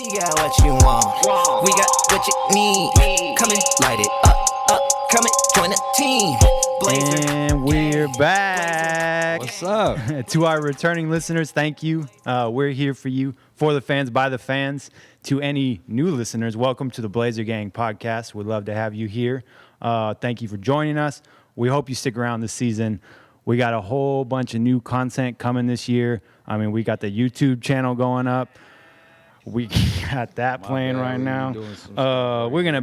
We got what you want. We got what you need. Come and light it up. Come and join the team. And we're back. What's up? To our returning listeners, thank you. We're here for you, for the fans, by the fans. To any new listeners, welcome to the Blazer Gang podcast. We'd love to have you here. Thank you for joining us. We hope you stick around this season. We got a whole bunch of new content coming this year. I mean, we got the YouTube channel going up. We got that playing right now. We're gonna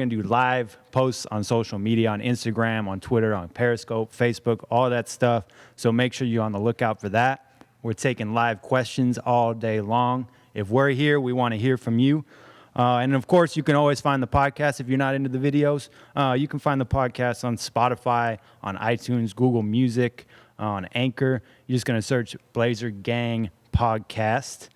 do live posts on social media, on Instagram, on Twitter, on Periscope, Facebook, all that stuff. So make sure you're on the lookout for that. We're taking live questions all day long. If we're here, we want to hear from you. And of course, you can always find the podcast if you're not into the videos. You can find the podcast on Spotify, on iTunes, Google Music, on Anchor. You're just gonna search Blazer Gang Podcast.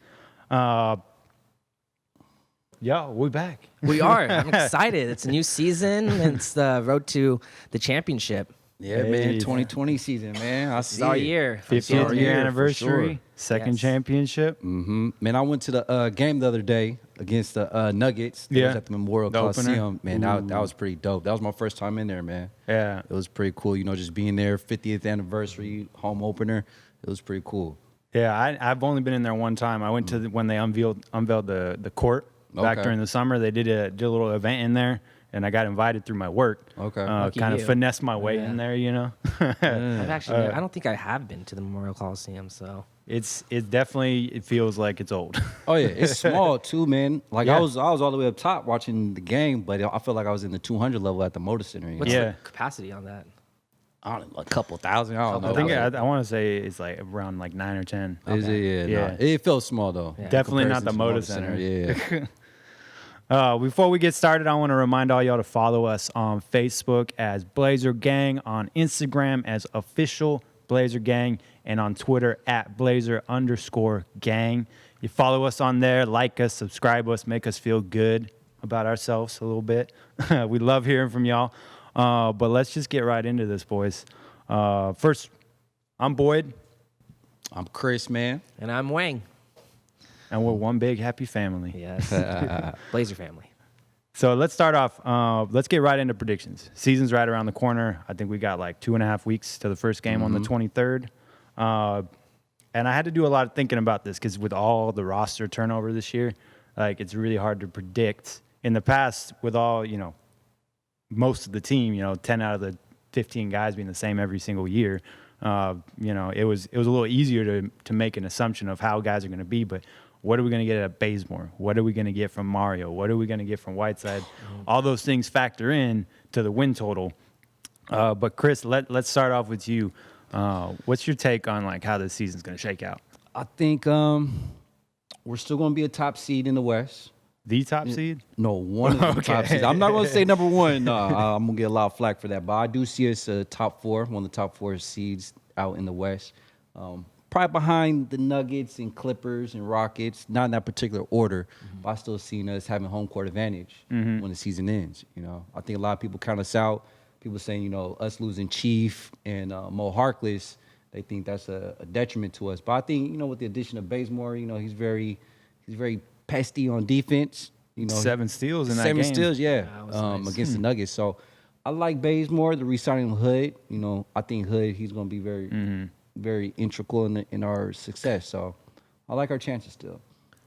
Yeah, we're back. We are. I'm excited. It's a new season. It's the road to the championship. Yeah, man. 2020 season, man. I This see is our it. year. 50th year for anniversary, sure. second Yes. championship. Man, I went to the game the other day against the Nuggets. It Yeah. was at the Memorial The opener. Coliseum. Man, that was pretty dope. That was my first time in there, man. Yeah. It was pretty cool. You know, just being there, 50th anniversary, home opener. It was pretty cool. Yeah, I've only been in there one time. I went to when they unveiled the court back Okay. during the summer. They did a little event in there, and I got invited through my work. Okay. Lucky Kind of you. finessed my way Yeah. in there, you know. I've actually, I don't think I have been to the Memorial Coliseum. So It definitely feels like it's old. Oh yeah, it's small too, man. Like Yeah. I was all the way up top watching the game, but I felt like I was in the 200 level at the Motor Center. You what's know? Yeah. the capacity on that? I don't know, a couple thousand. I don't know. I think I want to say it's like around like 9 or 10. Is it? Yeah. Yeah. Nah, it felt small though. Yeah. in Definitely not comparison the to Motor Center. Yeah. Before we get started, I want to remind all y'all to follow us on Facebook as Blazer Gang, on Instagram as Official Blazer Gang, and on Twitter at Blazer_gang. You follow us on there, like us, subscribe us, make us feel good about ourselves a little bit. We love hearing from y'all. But let's just get right into this, boys. First, I'm Boyd, I'm Chris, man. And I'm Wang. and we're one big happy family. Yes. Blazer family. So let's start off. Let's get right into predictions. Season's right around the corner. I think we got like 2.5 weeks to the first game on the 23rd. And I had to do a lot of thinking about this because with all the roster turnover this year, like it's really hard to predict. In the past, with all, most of the team, 10 out of the 15 guys being the same every single year, it was a little easier to make an assumption of how guys are going to be. But what are we going to get at Bazemore? What are we going to get from Mario? What are we going to get from Whiteside? All those things factor in to the win total. But Chris, let's start off with you. What's your take on like how this season's going to shake out? I think we're still going to be a top seed in the West. The top seed? No, one of the Okay. top seeds. I'm not going to say number one. No, I'm going to get a lot of flack for that. But I do see us a top four, one of the top four seeds out in the West. Probably behind the Nuggets and Clippers and Rockets, not in that particular order, but I still seen us having home court advantage when the season ends. I think a lot of people count us out. People saying, us losing Chief and Mo Harkless, they think that's a detriment to us. But I think, with the addition of Bazemore, he's very pesty on defense. 7 steals in that game. 7 steals, yeah, That was nice. against the Nuggets. So I like Bazemore, the re-signing of Hood. I think Hood, he's going to be very, very integral in our success. So I like our chances still.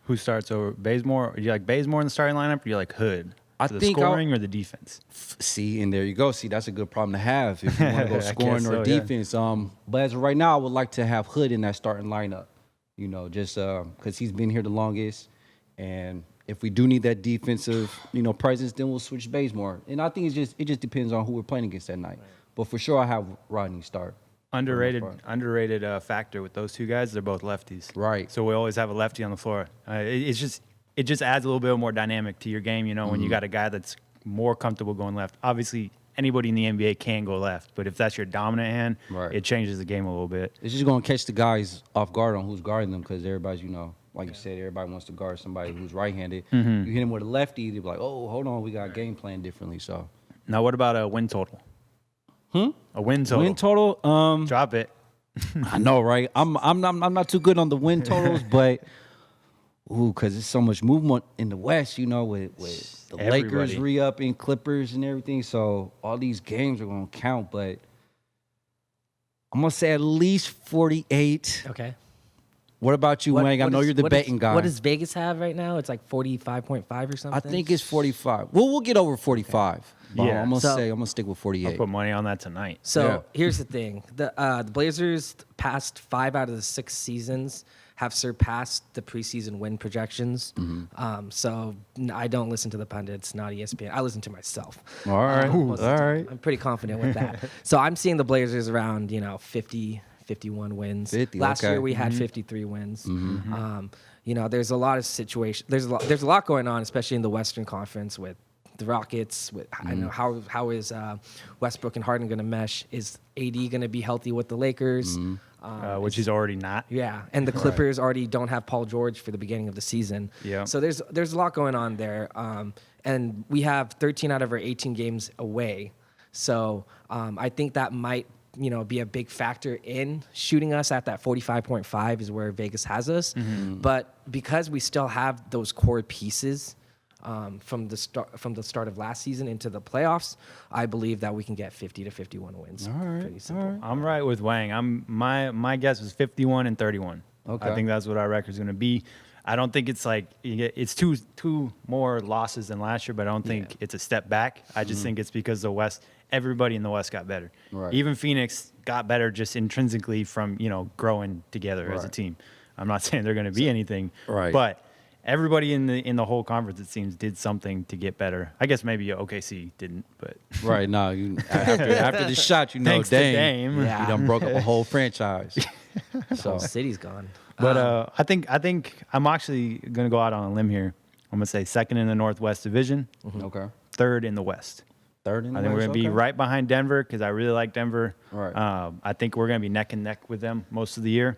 Who starts over Bazemore? Do you like Bazemore in the starting lineup, or do you like Hood? I The think scoring or the defense? See, and there you go. See, that's a good problem to have if you want to go I scoring guess or so, yeah. defense. But as of right now, I would like to have Hood in that starting lineup. Just because he's been here the longest, and if we do need that defensive, presence, then we'll switch Bazemore. And I think it just depends on who we're playing against that night. But for sure, I have Rodney start. Underrated factor with those two guys. They're both lefties, Right. So we always have a lefty on the floor. It just adds a little bit more dynamic to your game. When you got a guy that's more comfortable going left. Obviously, anybody in the NBA can go left, but if that's your dominant hand, Right. it changes the game a little bit. It's just going to catch the guys off guard on who's guarding them because everybody's, like you said, everybody wants to guard somebody who's right-handed. You hit him with a lefty, they're like, oh, hold on, we got game plan differently. So Now, what about a win total? A win total. win total, Drop it. I know, right? I'm not too good on the win totals, but Ooh, because there's so much movement in the West, with the Lakers Everybody. re-upping, Clippers and everything. So all these games are going to count, but I'm going to say at least 48. Okay. What about you, Wang? I know you're the betting guy. What does Vegas have right now? It's like 45.5 or something. I think it's 45. Well, we'll get over 45. But Yeah. I'm So- going to stick with 48. I'll put money on that tonight. So Yeah. here's the thing: the Blazers past 5 out of the 6 seasons have surpassed the preseason win projections. So I don't listen to the pundits, not ESPN. I listen to myself. All right. Most of the All time. right. I'm pretty confident with that. So I'm seeing the Blazers around 50, 51 wins. 50, Last okay. year we had 53 wins. There's a lot of situations. There's a lot going on, especially in the Western Conference with the Rockets. I know how is Westbrook and Harden going to mesh? Is AD going to be healthy with the Lakers? Which he's already not. Yeah, and the Clippers already don't have Paul George for the beginning of the season. Yeah. So there's a lot going on there, and we have 13 out of our 18 games away. So I think that might be a big factor in shooting us at that 45.5 is where Vegas has us. But because we still have those core pieces from the start of last season into the playoffs, I believe that we can get 50 to 51 wins. All right, Pretty simple. I'm right with Wang. My guess was 51 and 31. Okay. I think that's what our record's going to be. I don't think it's like it's two more losses than last year, but I don't think it's a step back. I just think it's because the West, everybody in the West got better. Right. Even Phoenix got better just intrinsically from growing together as a Right. team. I'm not saying they're going to be anything, Right. but everybody in the whole conference, it seems, did something to get better. I guess maybe OKC didn't, but Right now, after the shot, thanks to Dame. Yeah. you done broke up a whole franchise. The So whole city's gone. But I think I'm actually gonna go out on a limb here. I'm gonna say second in the Northwest Division, okay, third in the West. third in the I think we're West, gonna be okay. right behind Denver because I really like Denver. Right. I think we're gonna be neck and neck with them most of the year.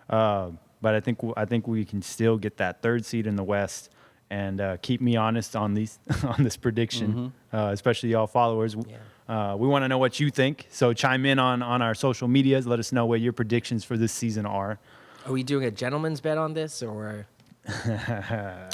But I think we can still get that third seed in the West and keep me honest on these on this prediction, especially y'all followers. We want to know what you think, so chime in on our social medias. Let us know what your predictions for this season are. Are we doing a gentleman's bet on this, or?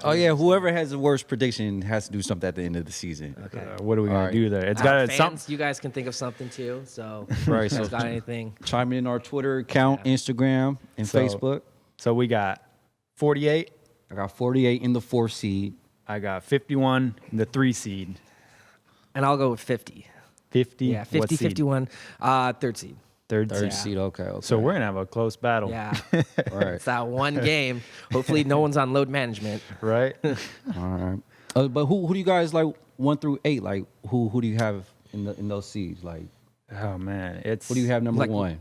Oh yeah, whoever has the worst prediction has to do something at the end of the season. Okay. What are we gonna All right. do there? It's Fans, got you guys can think of something too. So, Right, if you so- guys got anything? Chime in our Twitter account, Instagram, and So- Facebook. So we got 48. I got 48 in the 4 seed. I got 51 in the 3 seed. And I'll go with 50. 50. Yeah, 50, what seed? 51. Third seed. Third Third seed. seed, okay. So we're gonna have a close battle. Yeah. All right. It's that one game. Hopefully, no one's on load management. Right. All right. But who do you guys like 1 through 8? Like who do you have in those seeds? Like Oh man, it's. what do you have number Like- 1?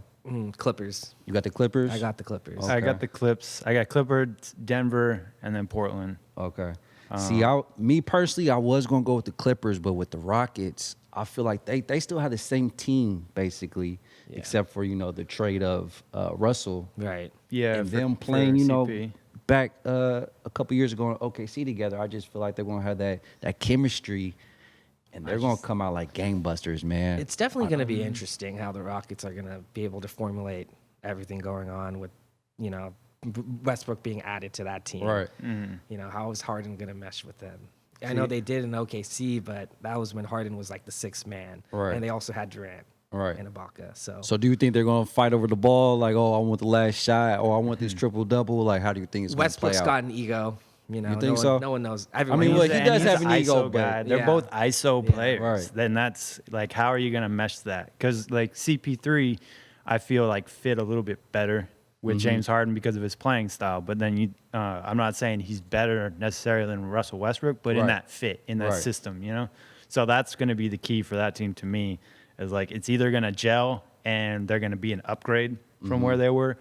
Clippers. You got the Clippers? I got the Clippers. I got Okay. the Clips. I got Clippers, Denver, and then Portland. Okay. See, me personally, I was gonna go with the Clippers, but with the Rockets, I feel like they still have the same team basically, except for the trade of Russell Right. Yeah. and for- them for playing, CP. back a couple years ago in OKC together. I just feel like they're gonna have that chemistry, and they're gonna come out like gangbusters, man. It's definitely going to be interesting how the Rockets are going to be able to formulate everything going on with, Westbrook being added to that team. Right. How is Harden going to mesh with them? I know they did in OKC, but that was when Harden was like the sixth man. Right. And they also had Durant Right. and Ibaka. So do you think they're gonna fight over the ball? Like, oh, I want the last shot, or I want this triple double. Like, how do you think it's gonna play Westbrook's out? got an ego. You think no so? One, no one knows. Everyone mean, knows well, that. he does he's have an ego, ISO but- guy. They're Yeah. both ISO Yeah. players. Right. Then that's like, how are you gonna mesh that? Because like CP3, I feel like fit a little bit better with James Harden because of his playing style. But then I'm not saying he's better necessarily than Russell Westbrook, but in Right. that fit, in that Right. system, So that's going to be the key for that team to me. Is like it's either going to gel and they're going to be an upgrade from where they were,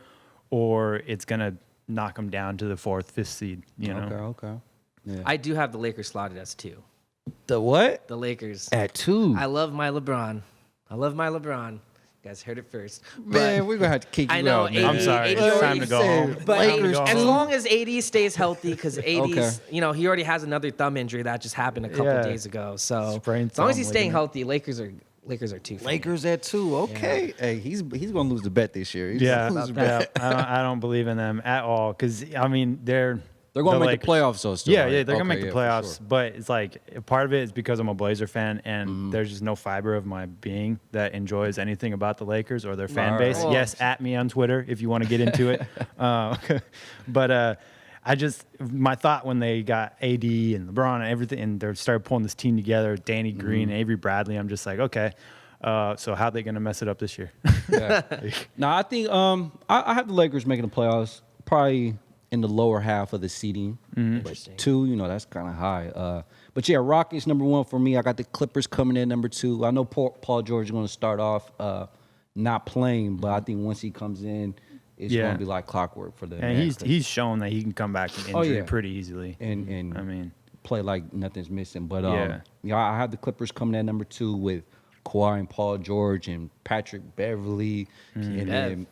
or it's going to knock them down to the 4th, 5th seed. Okay. Yeah. I do have the Lakers slotted as 2. The what? The Lakers. At 2. I love my LeBron. You guys heard it first. Man, we're gonna have to kick you I know, out, man. I'm sorry. 80 It's time to go home. But Time to go as home. long as AD stays healthy, because AD's, Okay. he already has another thumb injury that just happened a couple Yeah. days ago. So Sprained as long as thumb he's staying ligament. healthy, Lakers are 2 for me. Lakers at 2. Okay. Hey, he's gonna lose the bet this year. He's Yeah, gonna lose the yeah. bet. I don't believe in them at all because I mean they're They're going the to make the Lakers. playoffs, though. Still, Yeah, right? yeah, they're gonna Okay, make the yeah, for playoffs. sure. But it's like part of it is because I'm a Blazer fan, and Mm-hmm. there's just no fiber of my being that enjoys anything about the Lakers or their fan Right, base. right. Yes, at me on Twitter if you want to get into it. But I just my thought when they got AD and LeBron and everything, and they started pulling this team together, Danny Green, Avery Bradley. I'm just like, okay. So how are they gonna mess it up this year? Yeah. No, I think I have the Lakers making the playoffs, probably in the lower half of the seeding. Interesting. 2, that's kind of high. But yeah, Rockets number 1 for me. I got the Clippers coming in number 2. I know Paul George is going to start off not playing, but I think once he comes in, it's Yeah. going to be like clockwork for them. And he's shown that he can come back from injury yeah. pretty easily. and I mean, play like nothing's missing. But Yeah. I have the Clippers coming in number 2 with Kawhi and Paul George and Patrick Beverly and then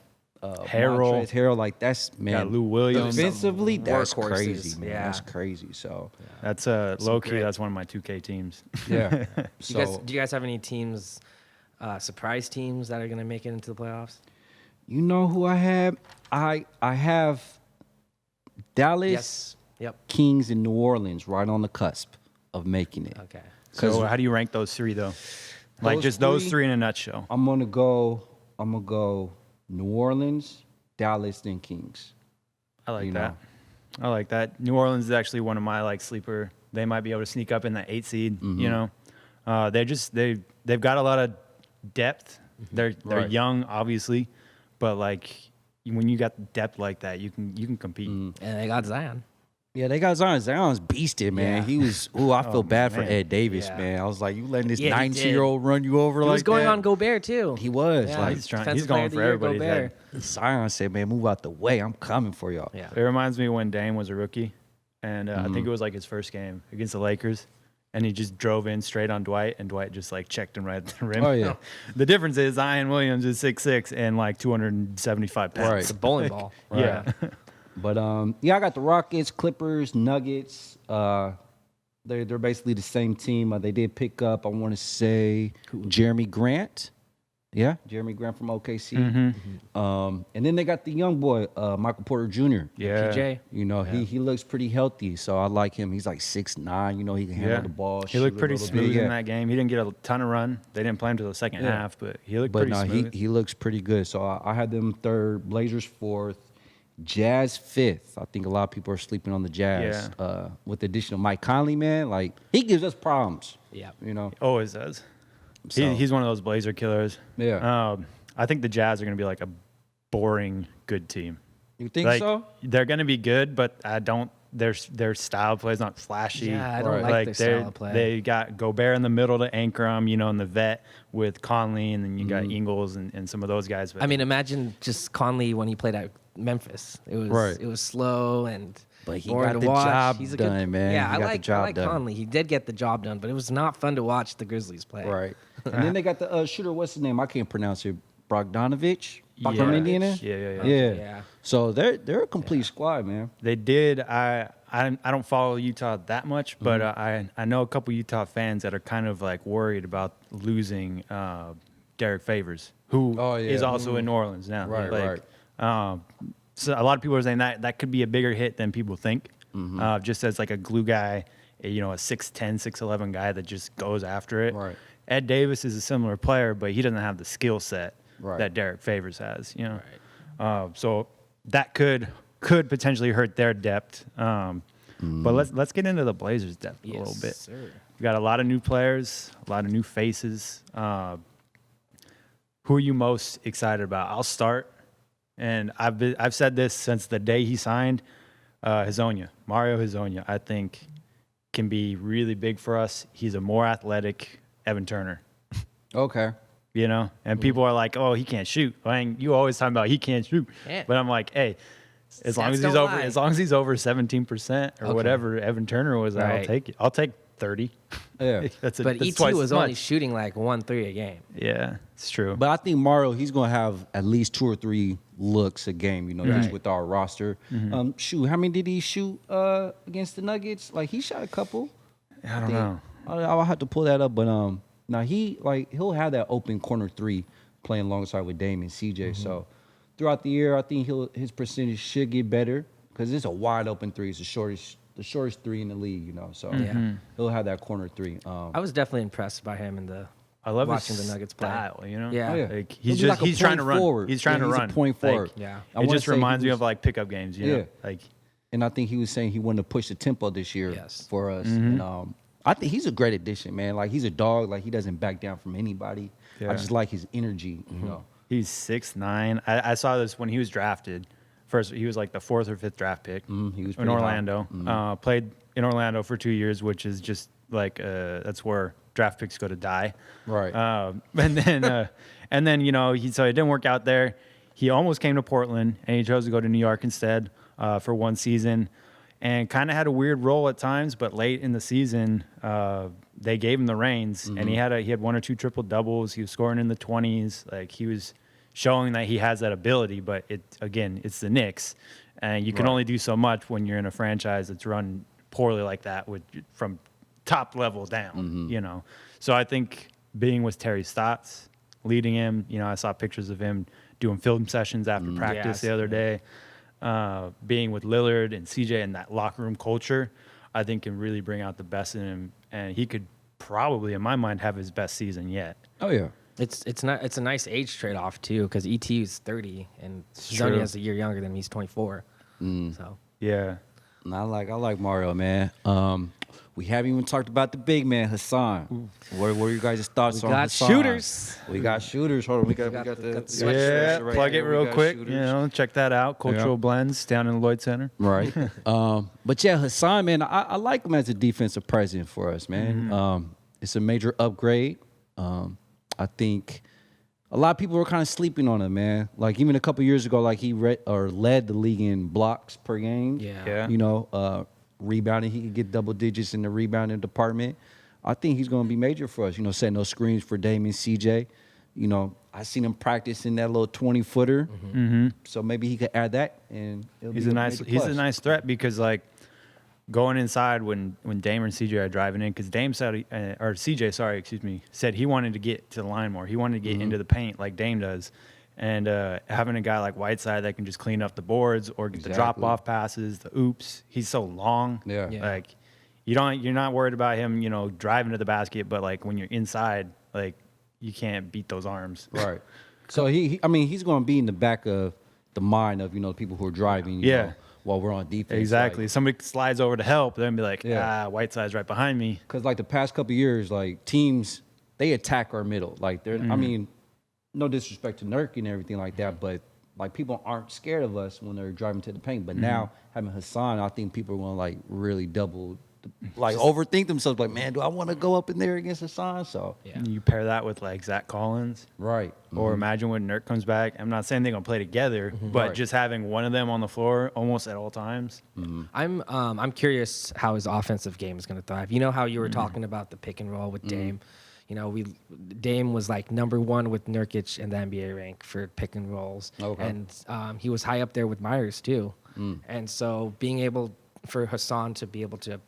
Harold. Montrezl Harrell. Like that's man, Got Lou Williams. Defensively, that's Workhorses. crazy, man. Yeah. That's crazy. So that's low key. great- That's one of my 2K teams. yeah. Do you guys have any teams, surprise teams that are going to make it into the playoffs? You know who I have? I have Dallas Yes. Yep. Kings and New Orleans right on the cusp of making it. Okay. So how do you rank those three though? Like Those just those three? three in a nutshell. I'm gonna go New Orleans, Dallas, then Kings. I like You that. know. I like that. New Orleans is actually one of my like sleeper. They might be able to sneak up in that 8 seed. Mm-hmm. You know, they've got a lot of depth. They're Right. young, obviously, but like when you got depth like that, you can compete. Mm. And they got Zion. Yeah, they got Zion. Zion's beasted, man. Yeah. He was. Oh, I feel bad for man. Ed Davis, Yeah. man. I was like, you letting this Yeah, he did. 19-year-old run you over He like was going that? on Gobert too. He was Yeah, like He's trying. Defensive He's going Player of for the Year, everybody's head. Gobert. Zion said, "Man, move out the way. I'm coming for y'all." Yeah. It reminds me when Dame was a rookie, and I Mm-hmm. think it was like his first game against the Lakers, and he just drove in straight on Dwight, and Dwight just like checked him right at the rim. Oh, yeah. The difference is Zion Williams is 6'6" and like 275 pounds. Right. It's a bowling ball. Yeah. But yeah, I got the Rockets, Clippers, Nuggets. They're basically the same team. They did pick up, I want to say, Jeremy Grant. Yeah, Jeremy Grant from OKC. Mm-hmm. And then they got the young boy, Michael Porter Jr. Yeah. PJ. You know, he looks pretty healthy, so I like him. He's like 6'9", you know, he can handle the ball. He looked shoot a pretty little smooth bit, in that game. He didn't get a ton of run. They didn't play him till the second Yeah. half, but he looked But pretty no, smooth. he looks pretty good. So I had them third, Blazers fourth, Jazz fifth. I think a lot of people are sleeping on the Jazz. With the addition of Mike Conley, man, like he gives us problems. Yeah. You know. Always does. So- He's one of those Blazer killers. Yeah. I think the Jazz are going to be like a boring good team. You think Like, so? They're going to be good, but I don't. Their style of play is not flashy. Yeah, I don't Right. like their they're- style of play. They got Gobert in the middle to anchor them, you know, in the vet with Conley, and then you got Mm-hmm. Ingles and some of those guys. But I mean, imagine just Conley when he played at Memphis. It was Right. it was slow and But he boring got to the watch. job He's a done, good, man. Yeah, He I got the like job done. Conley. He did get the job done, but it was not fun to watch the Grizzlies play. Right. And then they got the shooter. What's his name? I can't pronounce it. Bogdanovich Yeah. from Indiana. Yeah. Yeah. So they're a complete squad, man. They did. I don't follow Utah that much, but Mm-hmm. I know a couple Utah fans that are kind of like worried about losing Derek Favors, who is Oh, yeah. also in New Orleans now. Right, Like, so a lot of people are saying that could be a bigger hit than people think. Mm-hmm. Just as like a glue guy, you know, a 6'10", 6'11" guy that just goes after it. Right. Ed Davis is a similar player, but he doesn't have the skill set Right. that Derek Favors has. You know, so that could potentially hurt their depth. But let's get into the Blazers' depth a little bit. Sir. We got a lot of new players, a lot of new faces. Who are you most excited about? I'll start, and I've said this since the day he signed. Mario Hezonja, I think can be really big for us. He's a more athletic Evan Turner. Okay. You know, and people are like, "Oh, he can't shoot." You always talking about he can't shoot, Yeah. but I'm like, "Hey, as long Stats as he's don't over, lie. as long as he's over 17% or Okay. whatever Evan Turner was, I'll Right. take it. I'll take 30. Yeah. That's But that's ET twice was as only much. shooting like 1-3 a game. Yeah, it's true. But I think Mario, he's gonna have at least 2 or 3 looks a game, you know, just Right. with our roster. Shoot, how many did he shoot against the Nuggets? Like he shot a couple. I don't know. I'll have to pull that up, but now he'll have that open corner 3 playing alongside with Dame and CJ. So throughout the year, I think his percentage should get better. because it's a wide open three. It's the shortest three in the league, you know. So he'll have that corner three. I was definitely impressed by him in the I love watching his the Nuggets play. style, you know? Yeah. Oh, yeah. Like, He'll he's be just, like a he's trying point to run. forward. He's trying Yeah, to he's a run. point Like, forward. Yeah. I It wanna just say he reminds me was- of like pickup games, you know? Yeah. Like, And I think he was saying he wanted to push the tempo this year Yes. for us. And I think he's a great addition, man. Like he's a dog. Like he doesn't back down from anybody. Yeah. I just like his energy, you know. he's 6'9". I saw this when he was drafted. First, he was like the 4th or 5th draft pick He was in pretty high. Orlando. Played in Orlando for 2 years, which is just like that's where draft picks go to die. Right. And then you know so it didn't work out there. He almost came to Portland, and he chose to go to New York instead for one season, and kind of had a weird role at times. But late in the season, they gave him the reins, and he had 1 or 2 triple doubles. He was scoring in the 20s. Like he was showing that he has that ability. But it's the Knicks, and you can only do so much when you're in a franchise that's run poorly like that from top level down. You know, so I think being with Terry Stotts, leading him. You know, I saw pictures of him doing film sessions after practice the other day. Being with Lillard and CJ and that locker room culture, I think can really bring out the best in him. And he could probably, in my mind, have his best season yet. Oh yeah. It's a nice age trade off too, because ET is 30 and Zoni true. has a year younger than me. He's 24. So Yeah. And I like Mario, man. We haven't even talked about the big man, Hassan. What are you guys' thoughts We on got Hassan? shooters. We got shooters. Hold on, we got the sweatshirt Yeah, right plug it here. We real got quick. shooters. You know, check that out. Cultural Blends down in the Lloyd Center. Right. But yeah, Hassan, man, I like him as a defensive presence for us, man. It's a major upgrade. I think a lot of people were kind of sleeping on him, man. Like even a couple years ago, like he led the league in blocks per game. Yeah. You know, rebounding, he could get double digits in the rebounding department. I think he's going to be major for us. You know, setting those screens for Dame and CJ. You know, I seen him practice in that little 20-footer. So maybe he could add that, and it'll He's be a nice major he's a plus. nice threat because like going inside when Dame and CJ are driving in, because Dame said or CJ, sorry, excuse me, said he wanted to get to the line more. He wanted to get into the paint like Dame does. And having a guy like Whiteside that can just clean up the boards or get the drop off passes, the oops. He's so long. Yeah. Like you're not worried about him, you know, driving to the basket, but like when you're inside, like you can't beat those arms. Right. So he's going to be in the back of the mind of, you know, people who are driving, you know, while we're on defense. Exactly. Somebody slides over to help, they're gonna be like, Yeah. Whiteside's right behind me. Because like the past couple of years, like teams, they attack our middle. Like they're, I mean, no disrespect to Nurk and everything like that, but like people aren't scared of us when they're driving to the paint. But now having Hassan, I think people are going to like really overthink themselves. Like, man, do I want to go up in there against Hassan? So Yeah. And you pair that with like Zach Collins. right. Or imagine when Nurk comes back. I'm not saying they're gonna play together, but Right. just having one of them on the floor almost at all times. I'm curious how his offensive game is going to thrive. You know how you were talking about the pick and roll with Dame. You know, Dame was like #1 with Nurkic in the NBA rank for pick and rolls, Okay. and he was high up there with Myers too. And so being able for Hassan to be able to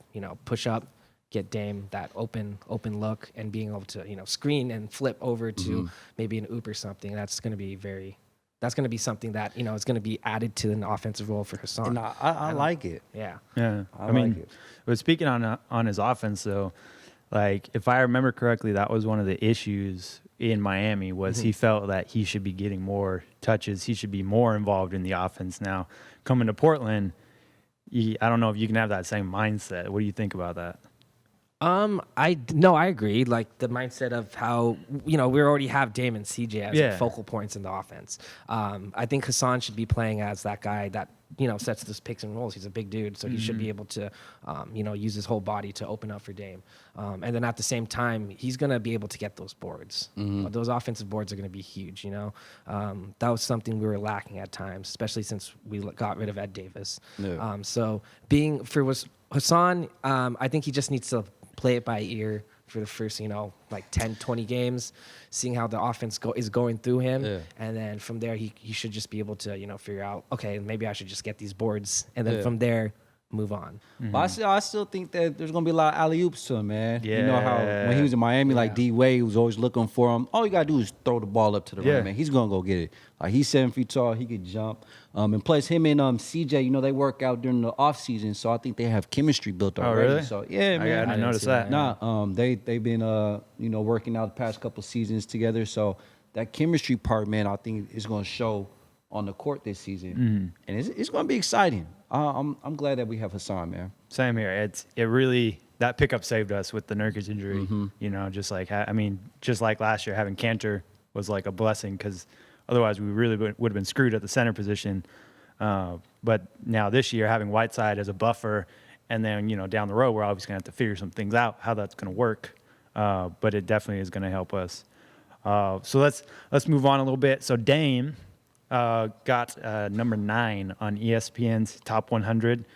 push up, get Dame that open look, and being able to screen and flip over to maybe an oop or something, that's going to be something that is going to be added to an offensive role for Hassan. And I like it. Yeah. Yeah, I mean, like it. but speaking on his offense though, like if I remember correctly, that was one of the issues in Miami was he felt that he should be getting more touches, he should be more involved in the offense. Now coming to Portland, I don't know if you can have that same mindset. What do you think about that? I agree. Like the mindset of how we already have Dame and CJ as Yeah. focal points in the offense. I think Hassan should be playing as that guy that sets those picks and rolls. He's a big dude, so he should be able to use his whole body to open up for Dame. And then at the same time, he's gonna be able to get those boards. Those offensive boards are gonna be huge. That was something we were lacking at times, especially since we got rid of Ed Davis. Yeah. So Hassan, I think he just needs to play it by ear for the first, 10, 20 games, seeing how the offense is going through him. Yeah. And then from there, he should just be able to, figure out, okay, maybe I should just get these boards. And then Yeah. from there, move on. But I still think that there's gonna be a lot of alley oops to him, man. You know how Yeah. when he was in Miami, like Yeah. D Wade was always looking for him. All you gotta do is throw the ball up to the Yeah. rim, man. He's gonna go get it. Like he's 7 feet tall, he could jump. And plus him and CJ, you know, they work out during the off season, so I think they have chemistry built already. really? So yeah, man. I didn't notice that. Nah, they've been you know, working out the past couple seasons together. So that chemistry part, man, I think is gonna show on the court this season, and it's gonna be exciting. I'm glad that we have Hassan, man. Same here. It really that pickup saved us with the Nurkic injury. You know, just like just like last year, having Cantor was like a blessing because otherwise we really would have been screwed at the center position. But now this year, having Whiteside as a buffer, and then down the road we're obviously gonna have to figure some things out how that's gonna work. But it definitely is gonna help us. So let's move on a little bit. So Dame got number 9 on ESPN's Top 100.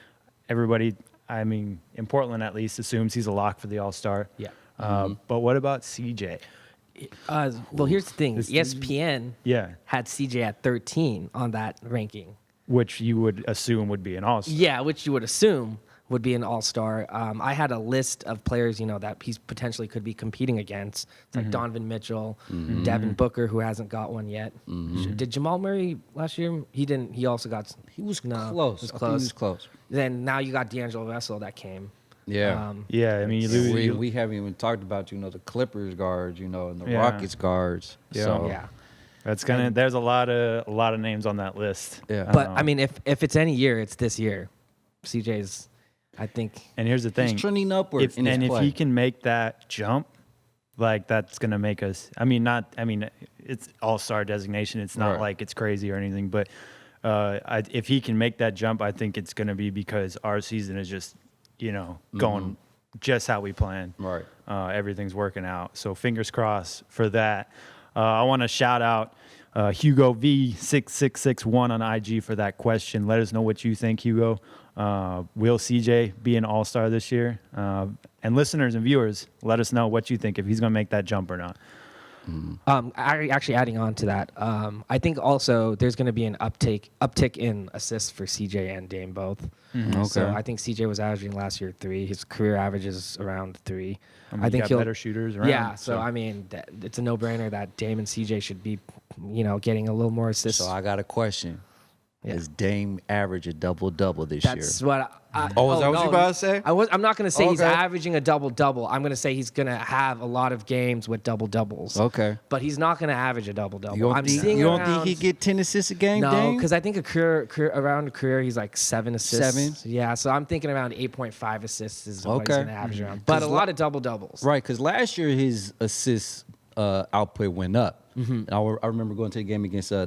Everybody, I mean, in Portland at least, assumes he's a lock for the All-Star. Yeah. But what about CJ? Well, here's the thing. ESPN Yeah, had CJ at 13 on that ranking. which you would assume would be an All-Star. Yeah, which you would assume would be an all-star. I had a list of players, that he's potentially could be competing against. It's like Donovan Mitchell, Devin Booker, who hasn't got one yet. Did Jamal Murray last year? He didn't. He also got. He was no, close. Was I think close. he was close. Then now you got D'Angelo Russell that came. Yeah. Yeah, I mean, you lose. We haven't even talked about the Clippers guards, and the Yeah. Rockets guards. Yeah. So Yeah. That's gonna. There's a lot of names on that list. yeah. But I mean, if it's any year, it's this year. CJ's, I think. And here's the thing: he's trending upward if, in his and play. if he can make that jump, like that's gonna make us. I mean, it's All-Star designation. It's not Right. like it's crazy or anything. But if he can make that jump, I think it's gonna be because our season is just going just how we planned. Right. Everything's working out. So fingers crossed for that. I want to shout out Hugo V6661 on IG for that question. Let us know what you think, Hugo. Will CJ be an All-Star this year? And listeners and viewers, let us know what you think, if he's going to make that jump or not. Actually, adding on to that, I think also there's going to be an uptick in assists for CJ and Dame both. So Okay. I think CJ was averaging last year 3. His career average is around 3. I mean, I you think got he'll better shooters around. Yeah. So I mean, it's a no-brainer that Dame and CJ should be, getting a little more assists. So I got a question. Yeah. Is Dame average a double-double this That's year? what. Oh, is that what you about to say? I'm not going to say he's Okay. averaging a double-double. I'm going to say he's going to have a lot of games with double-doubles. Okay. But he's not going to average a double-double. You don't I'm think, seeing you don't around, think he get 10 assists a game, No, Dame? because I think around a career he's like 7 assists. 7? Yeah, so I'm thinking around 8.5 assists is what he's Okay. going to average around. But a lot of double-doubles. Right, because last year his assist output went up. And I remember going to the game against the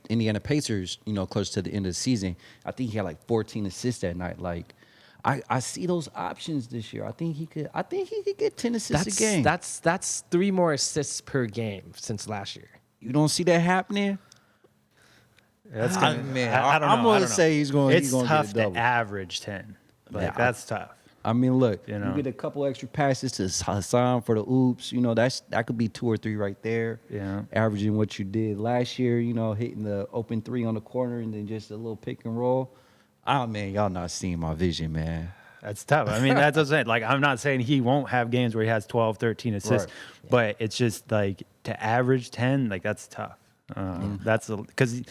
Indiana Pacers, close to the end of the season. I think he had like 14 assists that night. Like, I see those options this year. I think he could get 10 assists a game. That's 3 more assists per game since last year. You don't see that happening? That's I gonna, mean, I don't know. I'm I gonna don't know. say he's gonna It's get a tough to double. average 10. Like Yeah. that's tough. I mean, look, You know. you get a couple extra passes to Hassan for the oops. That could be 2 or 3 right there. Yeah. Averaging what you did last year, hitting the open 3 on the corner and then just a little pick and roll. Oh, man, y'all not seeing my vision, man. That's tough. I mean, that's what I'm saying. Like, I'm not saying he won't have games where he has 12, 13 assists, Right. but it's just like to average 10, like that's tough. That's because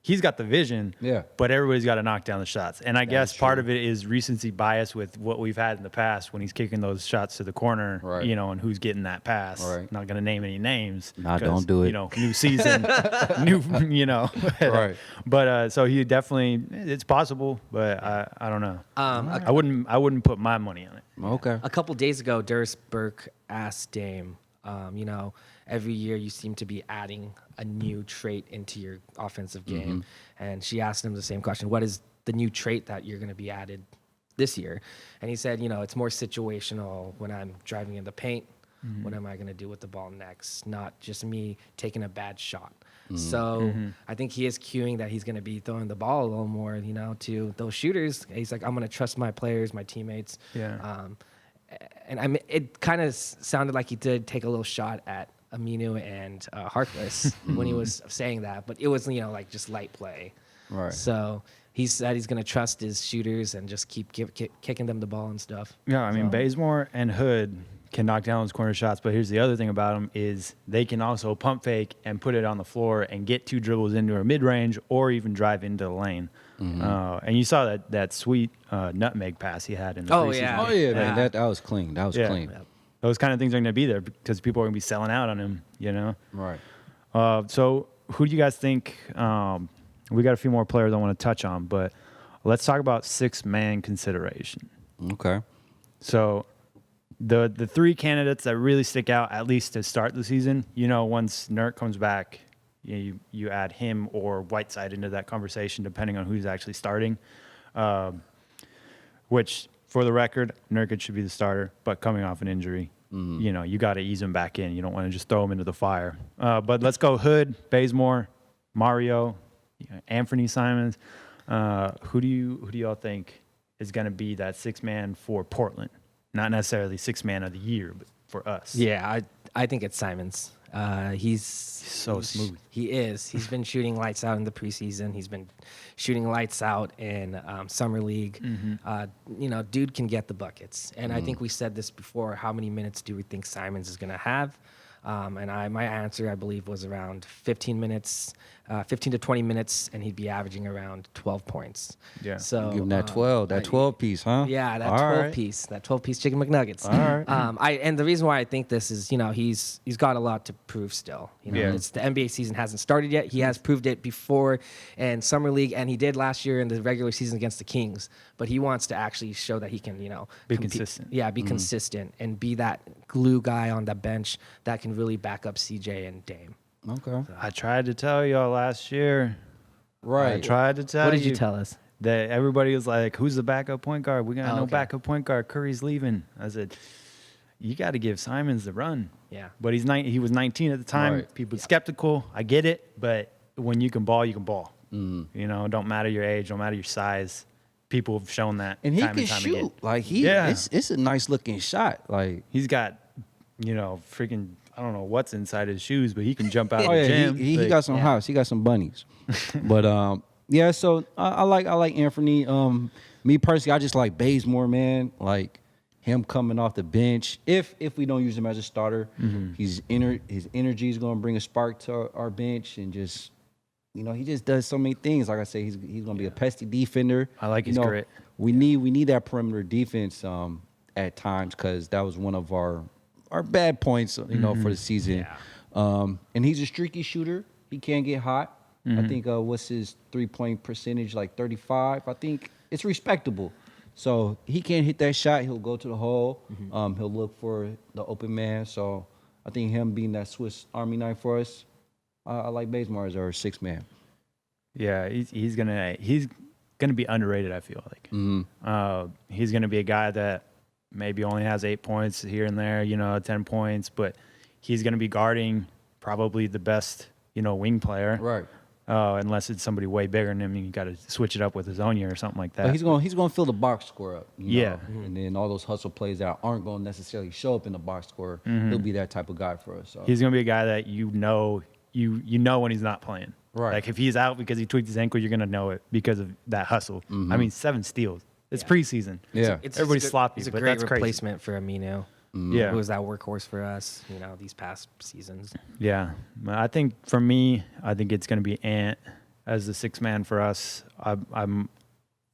he's got the vision, Yeah. but everybody's got to knock down the shots. And I guess part of it is recency bias with what we've had in the past when he's kicking those shots to the corner, Right. and who's getting that pass. Right. Not going to name any names. Nah, 'cause, don't do it. New season, new, Right. But so he definitely, it's possible, but I don't know. I wouldn't put my money on it. Okay. A couple days ago, Darius Burke asked Dame, every year you seem to be adding a new trait into your offensive game. And she asked him the same question. What is the new trait that you're going to be added this year? And he said, it's more situational when I'm driving in the paint. What am I going to do with the ball next? Not just me taking a bad shot. So I think he is cueing that he's going to be throwing the ball a little more, to those shooters. He's like, I'm going to trust my players, my teammates. Yeah. And I mean, it kind of sounded like he did take a little shot at Aminu and Harkless when he was saying that, but it was like just light play. Right. So he said he's going to trust his shooters and just keep kicking them the ball and stuff. Yeah, I mean, So- Bazemore and Hood can knock down those corner shots, but here's the other thing about them is they can also pump fake and put it on the floor and get 2 dribbles into a mid-range or even drive into the lane. And you saw that sweet nutmeg pass he had in the Oh, preseason. yeah. Oh yeah, man, that was clean. That was Yeah. clean. Those kind of things are going to be there because people are going to be selling out on him, you know? Right. So who do you guys think? We got a few more players I want to touch on, but let's talk about 6-man consideration. Okay. So the 3 candidates that really stick out, at least to start the season, you know, once Nurk comes back, you add him or Whiteside into that conversation, depending on who's actually starting. Which, for the record, Nurkic should be the starter, but coming off an injury, you know, you got to ease him back in. You don't want to just throw him into the fire. But let's go Hood, Bazemore, Mario, Anthony Simons. Who do y'all think is going to be that 6-man for Portland? Not necessarily 6-man of the year, but for us. Yeah, I think it's Simons. He's so smooth. He is. He's been shooting lights out in the preseason. He's been shooting lights out in summer league. You know, dude can get the buckets. And I think we said this before. How many minutes do we think Simons is going to have? And my answer, I believe, was around 15 to 20 minutes, and he'd be averaging around 12 points. Yeah. So Give him that 12 piece, huh? Yeah, that All 12 right. piece, that 12 piece chicken McNuggets. All right. And the reason why I think this is, you know, he's got a lot to prove still. You know, Yeah. it's the NBA season hasn't started yet. He has proved it before in summer league, and he did last year in the regular season against the Kings. But he wants to actually show that he can, you know, Be consistent. Yeah, be consistent and be that glue guy on the bench that can really back up CJ and Dame. Okay. I tried to tell y'all last year. I Right. tried to tell What did you tell us? that everybody was like, who's the backup point guard? We got Oh, no okay. backup point guard. Curry's leaving. I said, you got to give Simons the run. Yeah. But he was 19 at the time. Right. People skeptical. I get it. But when you can ball, you can ball. You know, don't matter your age, don't matter your size. People have shown that And he time can and time shoot. again. Like Yeah. it's a nice looking shot. Like He's got, you know, freaking, I don't know what's inside his shoes, but he can jump out oh of the yeah, gym. he Like, got some house. He got some bunnies. But yeah, so I like Anthony. Me personally, I just like Bazemore, man. Like him coming off the bench. If we don't use him as a starter, his energy is gonna bring a spark to our bench and just. You know, he just does so many things. Like I say, he's gonna be a pesky defender. I like his you know, grit. We need that perimeter defense at times because that was one of our bad points. You know, for the season. And he's a streaky shooter. He can get hot. I think what's his 3-point percentage, like 35. I think it's respectable. So he can't hit that shot. He'll go to the hole. He'll look for the open man. So I think him being that Swiss Army knife for us. I like Bazemore as our 6-man. Yeah, he's gonna be underrated. I feel like he's gonna be a guy that maybe only has 8 points here and there, you know, 10 points, but he's gonna be guarding probably the best, you know, wing player, Right. Unless it's somebody way bigger than him, and you got to switch it up with Azonia or something like that. But he's gonna fill the box score up. You Yeah. know? And then all those hustle plays that aren't gonna necessarily show up in the box score, he'll be that type of guy for us. So. He's gonna be a guy that you know when he's not playing. Right. Like if he's out because he tweaked his ankle, you're gonna know it because of that hustle. I mean, 7 steals. It's preseason. Yeah. Everybody's sloppy, He's a but great that's crazy. replacement for Amino. Yeah. Who was that workhorse for us, you know, these past seasons. Yeah, I think for me, I think it's going to be Ant as the 6-man for us. I'm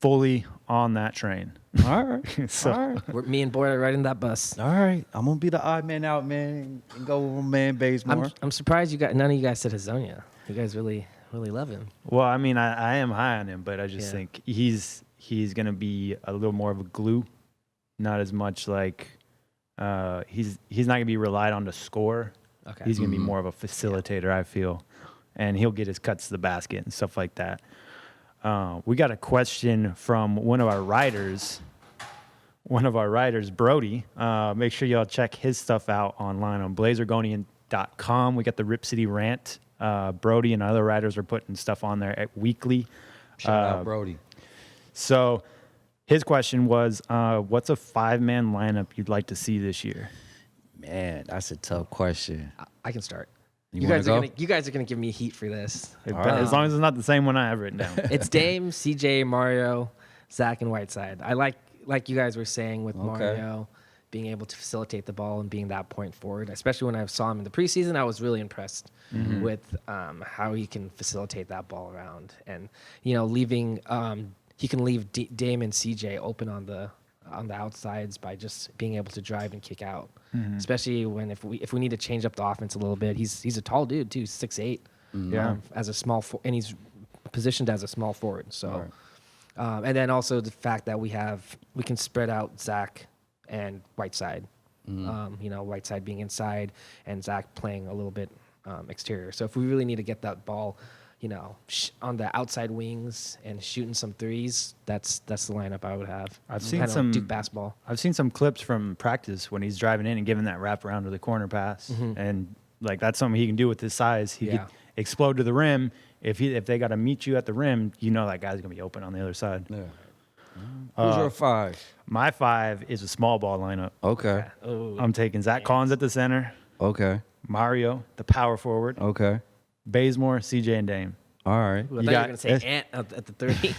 fully on that train. All right. So- all right. Me and Boyd are right in that bus. All right. I'm gonna be the odd man out, man, and go with my man Bazemore. I'm surprised none of you guys said Hazonia. You guys really love him. Well, I mean, I am high on him, but I just Yeah. think he's going to be a little more of a glue, not as much like he's not going to be relied on to score. Okay. He's going to be more of a facilitator, I feel, and he'll get his cuts to the basket and stuff like that. We got a question from one of our writers, Brody. Make sure y'all check his stuff out online on blazergonian.com. We got the Rip City Rant. Brody and other writers are putting stuff on there weekly. Shout out Brody. So his question was, what's a 5-man lineup you'd like to see this year? Man, that's a tough question. I can start. You You wanna guys are go? gonna give me heat for this. As long as it's not the same one I have written down. It's Dame, CJ, Mario, Zach, and Whiteside. I like you guys were saying with Okay. Mario being able to facilitate the ball and being that point forward. Especially when I saw him in the preseason, I was really impressed with how he can facilitate that ball around, and leaving he can leave Dame and CJ open on the outsides by just being able to drive and kick out. Especially if we need to change up the offense a little bit. He's a tall dude too, 6'8". Yeah. As a small and he's positioned as a small forward. So, and then also the fact that we can spread out Zach and Whiteside. Whiteside being inside and Zach playing a little bit exterior. So if we really need to get that ball, on the outside wings and shooting some threes, that's the lineup I would have. I've seen Kinda some Duke basketball. I've seen some clips from practice when he's driving in and giving that wrap around to the corner pass, and like that's something he can do with his size. He could explode to the rim. If they got to meet you at the rim, that guy's gonna be open on the other side. Yeah. Who's your 5? My 5 is a small ball lineup. Okay. I'm taking Zach Collins at the center, Okay. Mario, the power forward, Okay. Bazemore, CJ, and Dame. All right. I thought you were got- gonna say Ant at the 30.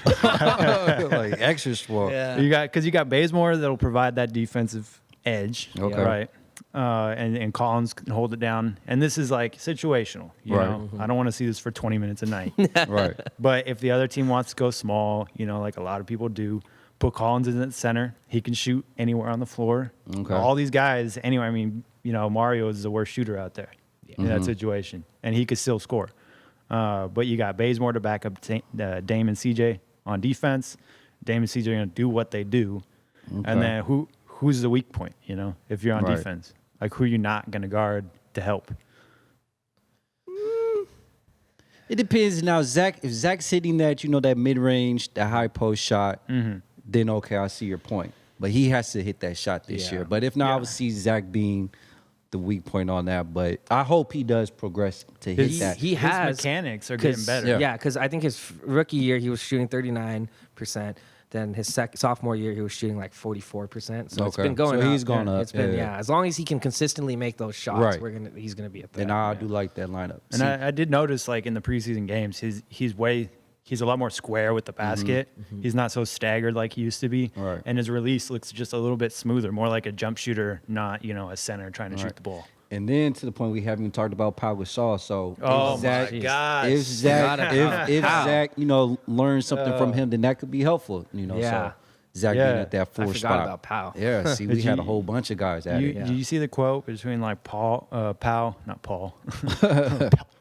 Like extra sport. You got Bazemore that'll provide that defensive edge, Okay. right? And Collins can hold it down. And this is like situational, you Right. know. I don't want to see this for 20 minutes a night. Right. But if the other team wants to go small, like a lot of people do, put Collins in the center. He can shoot anywhere on the floor. Okay. All these guys, anyway. I mean, Mario is the worst shooter out there in that situation, and he could still score. But you got Bazemore to back up Dame and CJ on defense. Dame and CJ are going to do what they do. Okay. And then who's the weak point, if you're on Right. defense? Like, who are you not going to guard to help? It depends. Now, if Zach's hitting that, that mid-range, that high post shot, then okay, I see your point. But he has to hit that shot this Yeah. year. But if not, I would see Zach being the weak point on that. But I hope he does progress to hit that. He has His mechanics are getting better. Yeah, because I think his rookie year he was shooting 39%. Then his sophomore year he was shooting like 44%. So it's Okay. been going So up. he's gone up. It's been Yeah. as long as he can consistently make those shots, Right. he's gonna be a threat. And I do like that lineup. And I did notice, like, in the preseason games, he's a lot more square with the basket. He's not so staggered like he used to be. Right. And his release looks just a little bit smoother, more like a jump shooter, not, a center trying to shoot the ball. And then to the point we haven't even talked about Pau Gasol. So Oh, if Zach, my gosh. if Zach, if Pau. Zach, learns something from him, then that could be helpful. Yeah. So Zach Yeah. being at that 4 I forgot spot. about Pau. Yeah. See, we Did had a you- whole bunch of guys at it. Did you see the quote between, like, Paul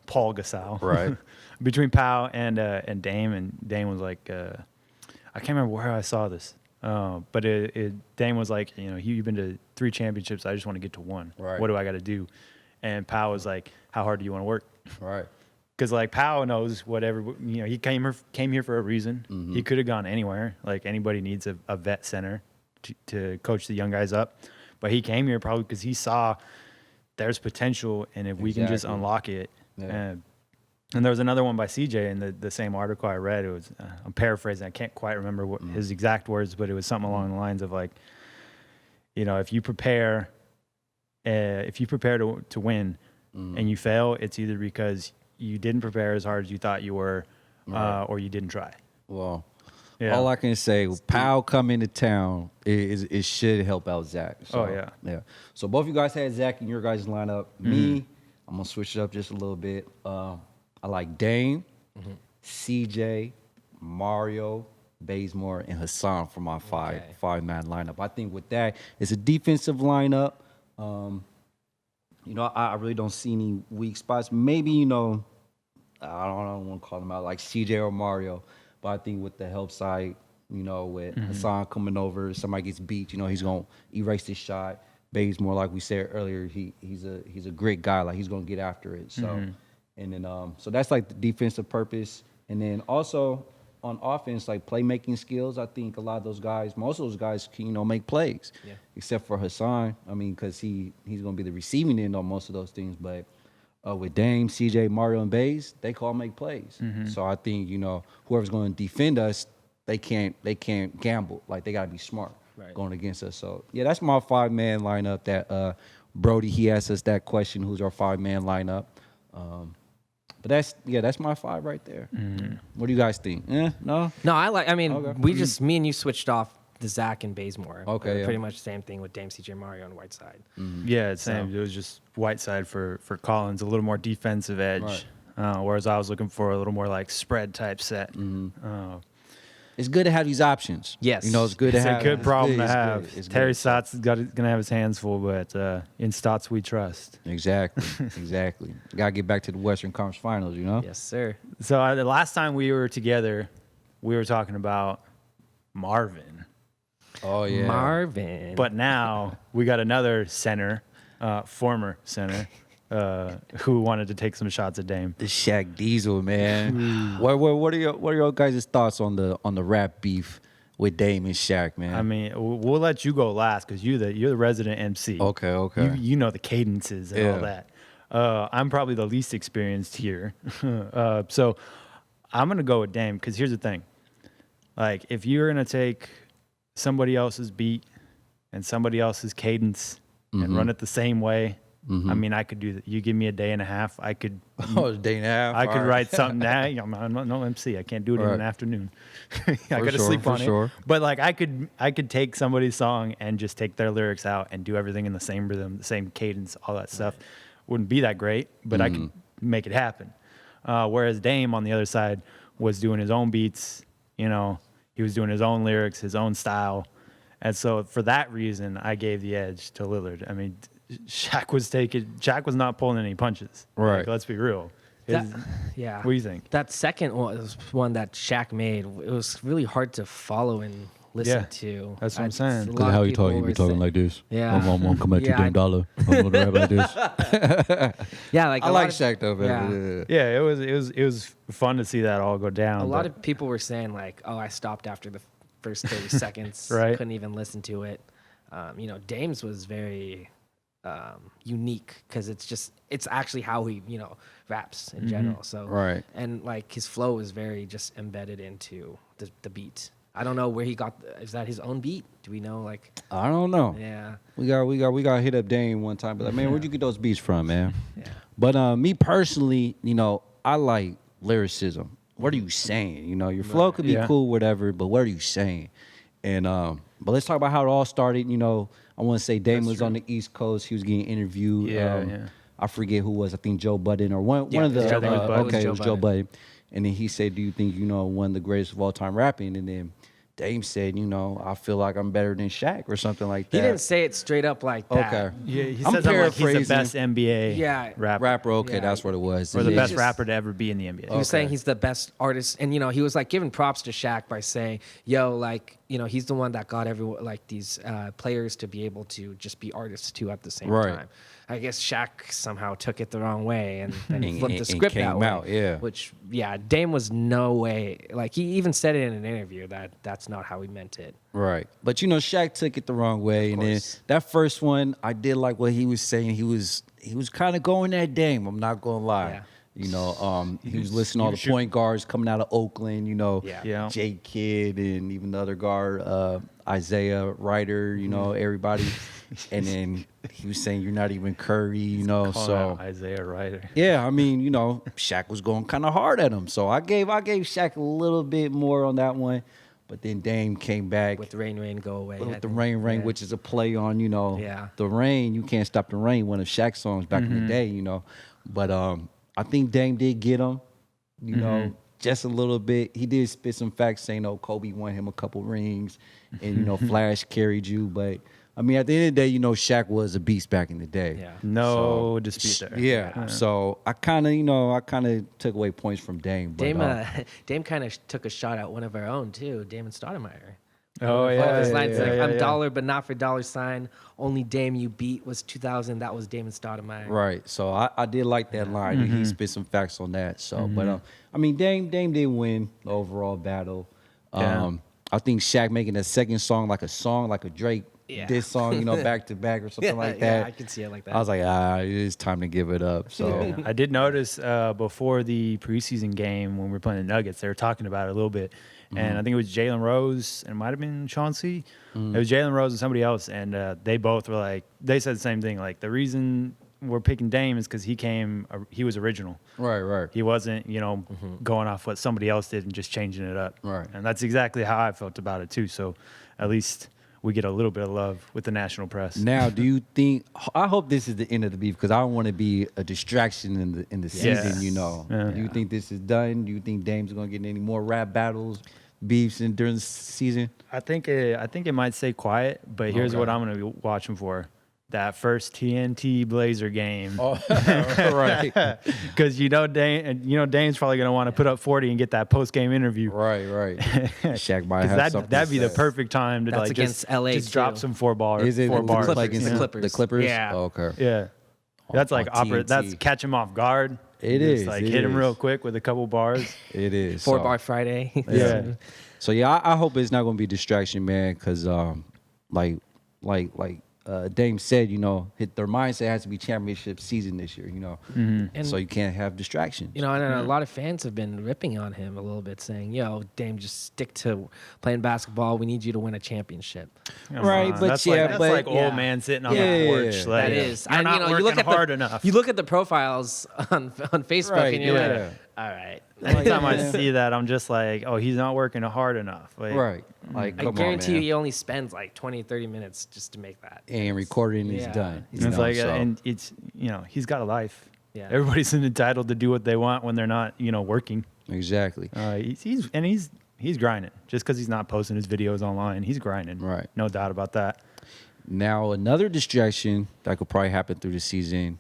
Paul Gasol, Right. between Pau and Dame, and Dame was like, I can't remember where I saw this, but Dame was like, you've been to 3 championships, I just want to get to 1. Right. What do I got to do? And Pau was like, how hard do you want to work? Right. Because, like, Pau knows whatever, he came here for a reason. He could have gone anywhere. Like, anybody needs a vet center to coach the young guys up. But he came here probably because he saw there's potential, and if we can just Exactly. unlock it. Yeah. And there was another one by CJ in the same article I read. It was, I'm paraphrasing, I can't quite remember what his exact words, but it was something along the lines of, like, if you prepare to win and you fail, it's either because you didn't prepare as hard as you thought you were, or you didn't try. Well, Yeah. all I can say, Powell coming to town, it should help out Zach. So, Oh, yeah. Yeah. So both you guys had Zach in your guys' lineup. Me, I'm going to switch it up just a little bit. I like Dame, CJ, Mario, Bazemore, and Hassan for my five-man lineup. I think with that, it's a defensive lineup. I really don't see any weak spots. Maybe, I don't want to call them out like CJ or Mario, but I think with the help side, with Hassan coming over, somebody gets beat, he's going to erase his shot. Bazemore, like we said earlier, he's a great guy. Like, he's going to get after it. So, and then so that's like the defensive purpose. And then also on offense, like playmaking skills, I think a lot of those guys, most of those guys can, make plays. Yeah. Except for Hassan. I mean, because he's going to be the receiving end on most of those things. But with Dame, CJ, Mario, and Baze, they can all make plays. So I think, whoever's going to defend us, they can't gamble. Like, they got to be smart going against us. So, yeah, that's my five-man lineup that Brody, he asked us that question, who's our five-man lineup. But that's my 5 right there. What do you guys think? No. No, I mean, Okay. me and you switched off the Zach and Bazemore. Okay, yeah. Pretty much the same thing with Dame, CJ Mario, and Whiteside. Yeah, it's same. It was just Whiteside for Collins, a little more defensive edge. Whereas I was looking for a little more like spread type set. It's good to have these options. Yes. You know, it's good It's to a have. good problem to it's have. good, it's Terry good. Stotts is gonna have his hands full, but in Stotts we trust. Exactly. Exactly. Gotta get back to the Western Conference Finals, you know? Yes, sir. So the last time we were together, we were talking about Marvin, Oh, yeah. Marvin. but now we got another center, former center, who wanted to take some shots at Dame. The Shaq Diesel, man. What are your guys' thoughts on the rap beef with Dame and Shaq, man? I mean, we'll let you go last because you're the resident MC. Okay. You know the cadences and all Yeah. that. I'm probably the least experienced here, so I'm gonna go with Dame because here's the thing: like if you're gonna take somebody else's beat and somebody else's cadence and run it the same way, I mean, I could do that. You give me a day and a half, I could. Oh, a day and a half. I could All right. write something down. I'm not no MC. I can't do it in Right. an afternoon. I gotta sure, sleep for on it. sure. But like I could take somebody's song and just take their lyrics out and do everything in the same rhythm, the same cadence, all that stuff. Wouldn't be that great, but I could make it happen. Whereas Dame on the other side was doing his own beats. You know, he was doing his own lyrics, his own style, and so for that reason, I gave the edge to Lillard. I mean, Shaq was not pulling any punches. Right. Like, let's be real. That- His- yeah. What do you think? That second one was one that Shaq made. It was really hard to follow and listen Yeah, to. that's what I'm saying. a 'Cause lot of How you people talking? You were be talking saying- like this. Yeah. I'm coming at you, Yeah, damn dollar. I'm gonna rap like this. Yeah, like I a like lot of- Shaq though, man. Yeah. Yeah, it was fun to see that all go down. A lot but- of people were saying like, "Oh, I stopped after the first 30 seconds. Right. Couldn't even listen to it." You know, Dame's was very unique because it's actually how he raps in general. So Right. and like his flow is very just embedded into the beat. I don't know where he got. Is that his own beat? Do we know? Like, I don't know. yeah, We got hit up Dame one time, but like, man, where'd you get those beats from, man? yeah. But me personally, I like lyricism. What are you saying? Your flow could be Yeah. cool, whatever, but what are you saying? And but let's talk about how it all started. I want to say Dame was on the East Coast. He was getting interviewed. Yeah. I forget who was. I think Joe Budden or one Yeah, of the. I think it was Budden. Okay, It it was was Joe Joe Budden. And then he said, "Do you think one of the greatest of all time rapping?" And then Dame said, "I feel like I'm better than Shaq or something like that." He didn't say it straight up like that. Okay. Yeah, he I'm says something like he's the paraphrasing. best NBA Yeah. Rapper. Okay, Yeah. that's what it was. or the And best then- just- rapper to ever be in the NBA. He was saying he's the best artist, and he was like giving props to Shaq by saying, "Yo, like he's the one that got everyone like these players to be able to just be artists too at the same Right. time." I guess Shaq somehow took it the wrong way and And- flipped the and script that came way. out, yeah. Which Dame was no way. Like he even said it in an interview that that's not how he meant it. Right. But Shaq took it the wrong way. And then course. that first one, I did like what he was saying. He was kind of going at Dame, I'm not gonna lie. Yeah. He was listening to all the point guards coming out of Oakland, Yeah. J Kidd and even the other guard, Isaiah Ryder, everybody. And then he was saying you're not even Curry, Calling so out Isaiah Ryder. yeah, I mean, Shaq was going kind of hard at him. So I gave Shaq a little bit more on that one. But then Dame came back With Rain Go Away. I with the think. Rain, Yeah. which is a play on, Yeah. the rain. You can't stop the rain. One of Shaq's songs back in the day, But I think Dame did get him, just a little bit. He did spit some facts saying, Kobe won him a couple rings, and Flash carried you. But I mean, at the end of the day, Shaq was a beast back in the day. Yeah. No dispute there. Yeah. So I kind of took away points from Dame. But, Dame kind of took a shot at one of our own too, Damon Stoudemire. Oh One yeah. of his yeah, lines yeah, like, yeah, "I'm yeah. dollar, but not for dollar sign. Only Dame you beat was 2000. That was Damon Stoudemire." Right. So I did like that line. and He spit some facts on that. So, but I mean, Dame did win the overall battle. Yeah. I think Shaq making a second song like a Drake Yeah. diss song, back to back or something like Yeah, that. I can see it like that. I was like, it is time to give it up. So I did notice before the preseason game when we were playing the Nuggets, they were talking about it a little bit. And I think it was Jalen Rose and it might have been Chauncey. It was Jalen Rose and somebody else. And they both were like, they said the same thing. Like, the reason we're picking Dame is because he was original. Right. He wasn't, going off what somebody else did and just changing it up. Right. And that's exactly how I felt about it too. So at least we get a little bit of love with the national press. Now, do you think? I hope this is the end of the beef because I don't want to be a distraction in the season. Yeah. Do you think this is done? Do you think Dame's going to get any more rap battles, beefs during the season? I think it might stay quiet, but here's what I'm going to be watching for. That first TNT Blazer game. Oh, right. Because Dame's probably going to want to put up 40 and get that post-game interview. Right. Shaq might have something. That'd be to the say. perfect time to That's against LA just drop too. some four bars. Is it four the bars. Clippers, like against The the Clippers? Yeah. Oh, okay. Yeah. That's like TNT. that's catch him off guard. It Just is, like it hit him is. real quick with a couple bars. It is 4-bar Friday. Yeah. So yeah, I hope it's not going to be a distraction, man. Because like Dame said, their mindset has to be championship season this year. And So you can't have distractions. and a lot of fans have been ripping on him a little bit, saying, Dame, just stick to playing basketball. We need you to win a championship. Come Right, on. but that's yeah, like, that's but- like yeah. old man sitting on Yeah, the porch. Like, That is. You're not you look working at hard enough. You look at the profiles on Facebook Right, and you're yeah. like, all right. Anytime I Yeah. see that, I'm just like, oh, he's not working hard enough. Like, Right. Like, I come guarantee on, you man. he only spends like 20, 30 minutes just to make that. And recording is Yeah. done. And it's like, so- and it's he's got a life. Yeah. Everybody's entitled to do what they want when they're not working. exactly. He's grinding. Just because he's not posting his videos online, he's grinding. Right. No doubt about that. Now, another distraction that could probably happen through the season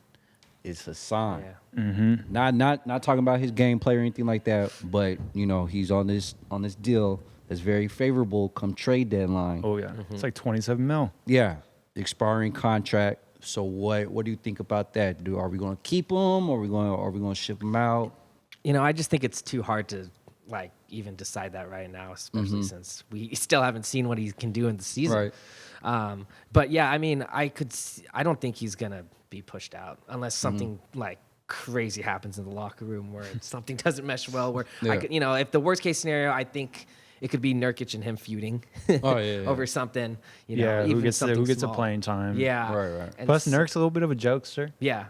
is Hassan. Yeah. Not talking about his gameplay or anything like that, but he's on this deal that's very favorable come trade deadline. Oh yeah, it's like 27 mil. Yeah, expiring contract. So what do you think about that? Are we going to keep him, or are we going to ship him out? I just think it's too hard to even decide that right now, especially since we still haven't seen what he can do in the season. Right. But yeah, I mean, I don't think he's gonna be pushed out unless something like crazy happens in the locker room where something doesn't mesh well. Where Yeah. if the worst case scenario, I think it could be Nurkic and him feuding over something. Yeah, who even gets something a small. playing time? Yeah, Right. And Plus, Nurk's a little bit of a jokester. yeah,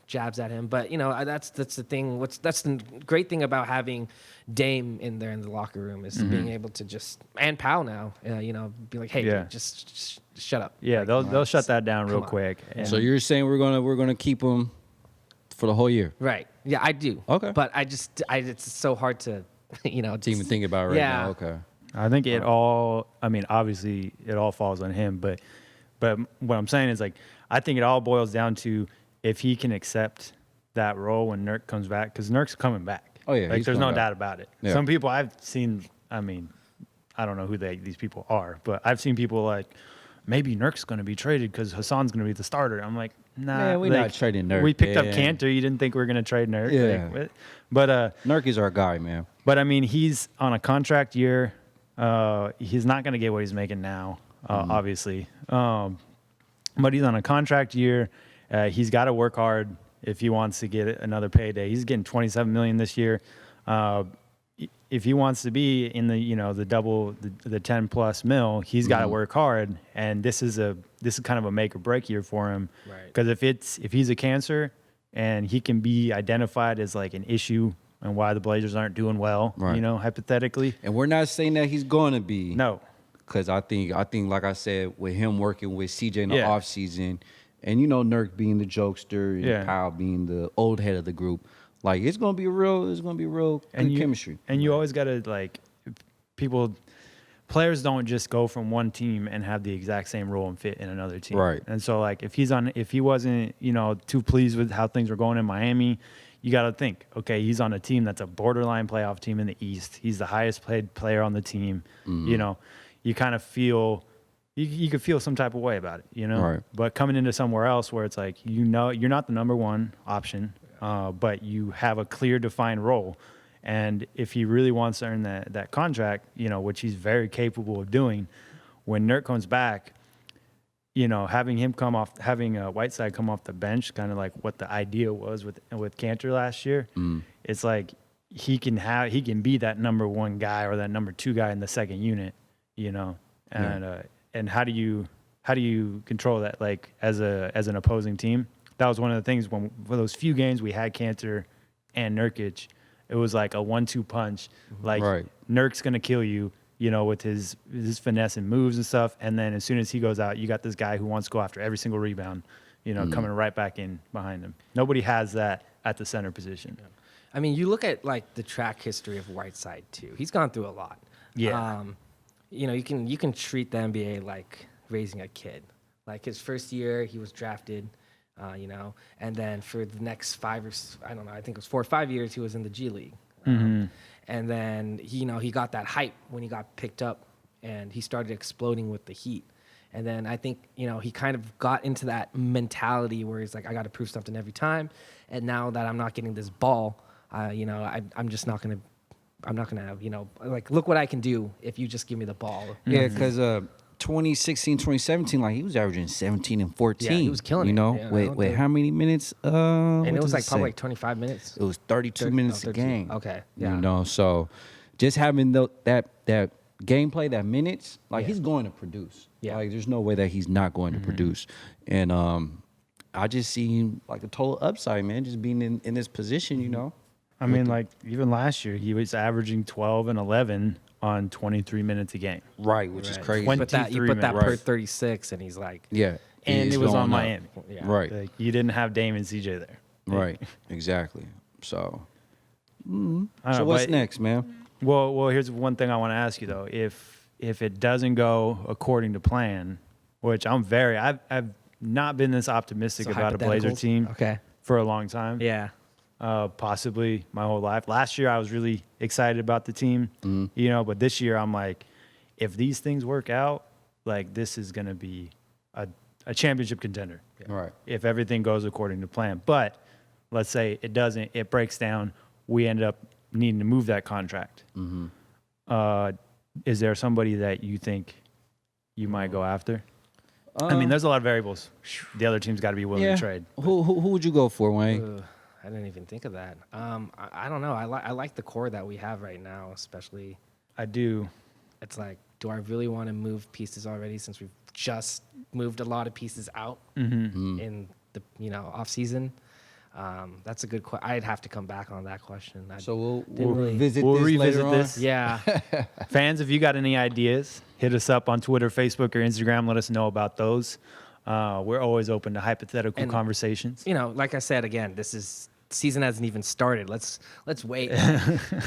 jabs at him. But that's the thing. That's the great thing about having Dame in there in the locker room is being able to just and Powell now, be like, hey, Yeah. dude, just shut up. Yeah, Like, they'll shut that down real on. quick. And So you're saying we're gonna keep him for the whole year? right. Yeah, I do. Okay. But it's so hard to, To even think about right now. Okay. I think obviously it all falls on him, but what I'm saying is I think it all boils down to if he can accept that role when Nurk comes back, because Nurk's coming back. Oh, yeah, he's there's no coming back. doubt about it. Yeah. Some people I've seen, I don't know who these people are, but I've seen people like, maybe Nurk's going to be traded because Hassan's going to be the starter. I'm like, nah. Man, we're not trading Nurk, We picked up man. Cantor. You didn't think we were going to trade Nurk. Yeah. But Nurk is our guy, man. But he's on a contract year. He's not going to get what he's making now, obviously. But he's on a contract year. He's got to work hard if he wants to get another payday. He's getting $27 million this year. If he wants to be in the double the 10 plus mil, he's got to work hard. And this is kind of a make or break year for him. Right. Because if he's a cancer and he can be identified as like an issue and why the Blazers aren't doing well, Right. Hypothetically. And we're not saying that he's going to be. No. Because I think, like I said, with him working with CJ in the Yeah. offseason, and Nurk being the jokester, and Yeah. Powell being the old head of the group, it's gonna be real good chemistry. And you always got to players don't just go from one team and have the exact same role and fit in another team. Right. And so if he wasn't, too pleased with how things were going in Miami, you got to think, okay, he's on a team that's a borderline playoff team in the East. He's the highest paid player on the team. You kind of feel you could feel some type of way about it, Right. But coming into somewhere else where it's like, you're not the number one option, but you have a clear defined role. And if he really wants to earn that contract, which he's very capable of doing, when Nurk comes back, having Whiteside come off the bench, kind of like what the idea was with Cantor last year, it's like he can be that number one guy or that number two guy in the second unit, and how do you control that, like as an opposing team? that was one of the things when for those few games we had Cantor and Nurkic, it was like a 1-2 punch. Like Right. Nurk's gonna kill you, with his finesse and moves and stuff. And then as soon as he goes out, you got this guy who wants to go after every single rebound, coming right back in behind him. Nobody has that at the center position. I mean, you look at like the track history of Whiteside too. He's gone through a lot. Yeah. You can treat the NBA like raising a kid. Like his first year, he was drafted, and then for the next I think it was 4 or 5 years, he was in the G League. And then he got that hype when he got picked up, and he started exploding with the Heat. And then I think he kind of got into that mentality where he's like, I got to prove something every time. And now that I'm not getting this ball, I'm just not gonna. I'm not gonna, like, look what I can do if you just give me the ball. Yeah, because 2016, 2017, like he was averaging 17 and 14. Yeah, he was killing it. Yeah, wait, how many minutes? And it was like probably like 25 minutes. It was 32 minutes a 13. game. Okay, yeah. So just having that gameplay, that minutes, like he's going to produce. Yeah. Like there's no way that he's not going to produce. And I just see him like a total upside, man, just being in this position, I mean, like even last year, he was averaging 12 and 11 on 23 minutes a game. Right, which is crazy. But you 23 put that minutes. per 36, and he's like, Yeah. And he's it was going on up. Miami. yeah. Right. Like, you didn't have Dame and CJ there. Right. Exactly. So I don't so know, what's but- next, man? Well, here's one thing I want to ask you though. If it doesn't go according to plan, which I've not been this optimistic So about a Blazer hypotheticals? team Okay. for a long time. Yeah. Possibly my whole life. Last year I was really excited about the team, but this year I'm like, if these things work out, like this is gonna be a championship contender. Right. If everything goes according to plan. But let's say it doesn't, it breaks down, we end up needing to move that contract. Is there somebody that you think you might go after? I mean, there's a lot of variables. The other team's got to be willing to trade. Who would you go for, Wayne? I didn't even think of that. I don't know. I like the core that we have right now, especially. I do. It's like, do I really want to move pieces already since we've just moved a lot of pieces out in the off season? That's a good question. I'd have to come back on that question. So didn't really- we'll revisit this. Yeah. Fans, if you got any ideas, hit us up on Twitter, Facebook, or Instagram. Let us know about those. We're always open to hypothetical And- conversations. Like I said again, season hasn't even started. Let's wait.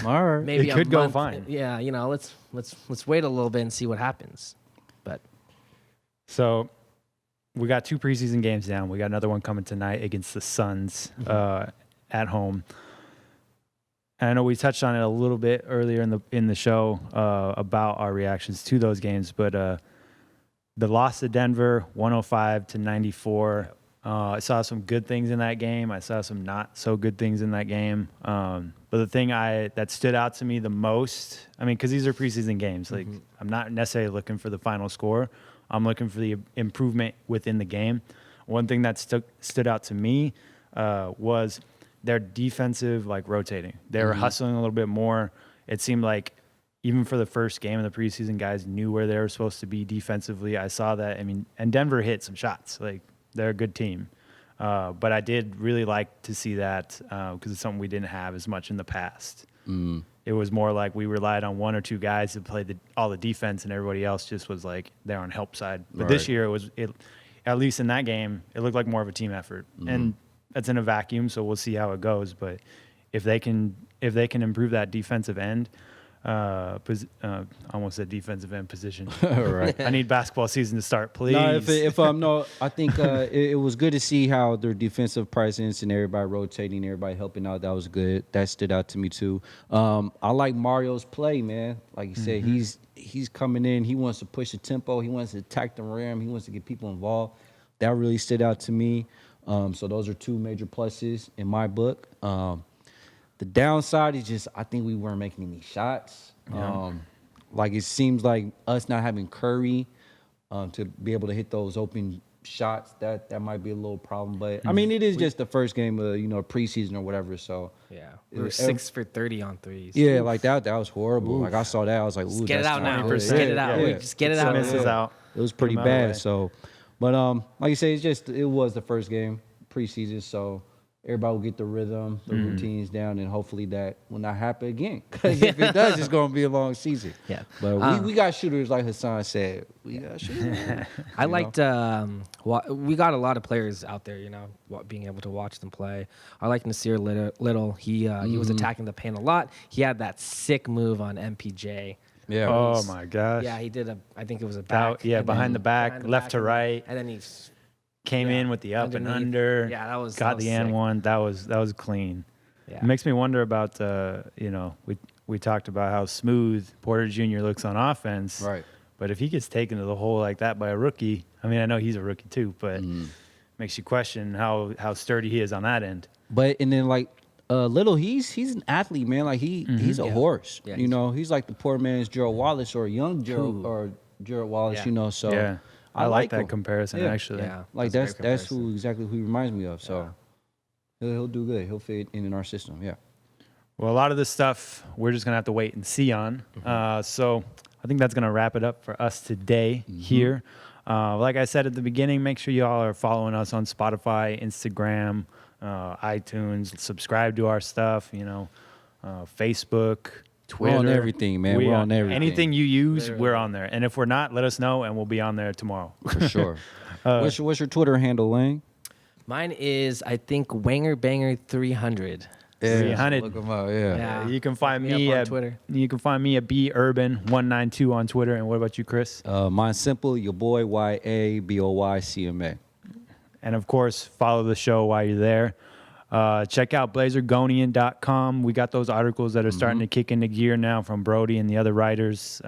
All right. Maybe It a could go month. fine. Yeah, let's wait a little bit and see what happens. But So we got 2 preseason games down. We got another one coming tonight against the Suns at home. And I know we touched on it a little bit earlier in the show about our reactions to those games, but the loss to Denver, 105-94. I saw some good things in that game. I saw some not so good things in that game. But the thing that stood out to me the most, I mean, because these are preseason games, like I'm not necessarily looking for the final score. I'm looking for the improvement within the game. One thing that stood out to me was their defensive, rotating. They were hustling a little bit more. It seemed like even for the first game of the preseason, guys knew where they were supposed to be defensively. I saw that. I mean, and Denver hit some shots. They're a good team. But I did really like to see that because it's something we didn't have as much in the past. It was more like we relied on 1 or 2 guys to play all the defense, and everybody else just was there on help side. But this year, at least in that game, it looked like more of a team effort. And that's in a vacuum, so we'll see how it goes. But if they can improve that defensive end, I almost said defensive end position. Right. I need basketball season to start, please. No, I think it was good to see how their defensive presence and everybody rotating, everybody helping out. That was good. That stood out to me too. I like Mario's play, man. Like you said, he's coming in. He wants to push the tempo. He wants to attack the rim. He wants to get people involved. That really stood out to me. So those are 2 major pluses in my book. The downside is just I think we weren't making any shots. Yeah. It seems like us not having Curry to be able to hit those open shots, that might be a little problem. But I mean, it is just the first game of preseason or whatever. So yeah, we were 6 for 30 on threes. yeah, that was horrible. Like I saw that, I was like, ooh, Get it that's out now. not good. Just get it out. Yeah. Just get it out. Misses out. It was pretty Get 'em out of the bad. way. So, but like you say, it was the first game. preseason, so everybody will get the rhythm, the routines down, and hopefully that will not happen again. Because if it does, it's going to be a long season. Yeah. But we got shooters, like Hassan said. We got shooters. I liked. We got a lot of players out there, being able to watch them play. I like Nasir Little. He was attacking the paint a lot. He had that sick move on MPJ. Yeah. Oh my gosh. Yeah, he did I think it was a back. Behind the back, behind the left back, to right. and then he Came in with the up underneath. and under. Yeah, that was got the and sick. one. That was clean. Yeah. It makes me wonder about we talked about how smooth Porter Jr. looks on offense. Right. But if he gets taken to the hole like that by a rookie, I mean, I know he's a rookie too, but makes you question how sturdy he is on that end. But and then like Little, he's an athlete, man. Like he's a horse. Yeah, he's like the poor man's Gerald Wallace or young Gerald Wallace. Yeah. So Yeah. I like that him. comparison, Yeah. actually. Yeah. Like That's a great that's comparison. exactly who he reminds me of. So he'll do good. He'll fit in our system. Yeah. Well, a lot of this stuff we're just going to have to wait and see on. So I think that's going to wrap it up for us today here. Like I said at the beginning, make sure you all are following us on Spotify, Instagram, iTunes. Subscribe to our stuff, Facebook, Twitter. We're on everything, man. We're on everything. Anything you use, we're on there. And if we're not, let us know, and we'll be on there tomorrow. For sure. What's your Twitter handle, Wayne? Mine is, I think, Wanger Banger 300. 300. Look him up. Yeah. Yeah. You can find Hit me up on at Twitter. You can find me at burban192 on Twitter. And what about you, Chris? Mine's simple. Your boy YABOYCMA. And of course, follow the show while you're there. Check out blazergonian.com. We got those articles that are starting to kick into gear now from Brody and the other writers.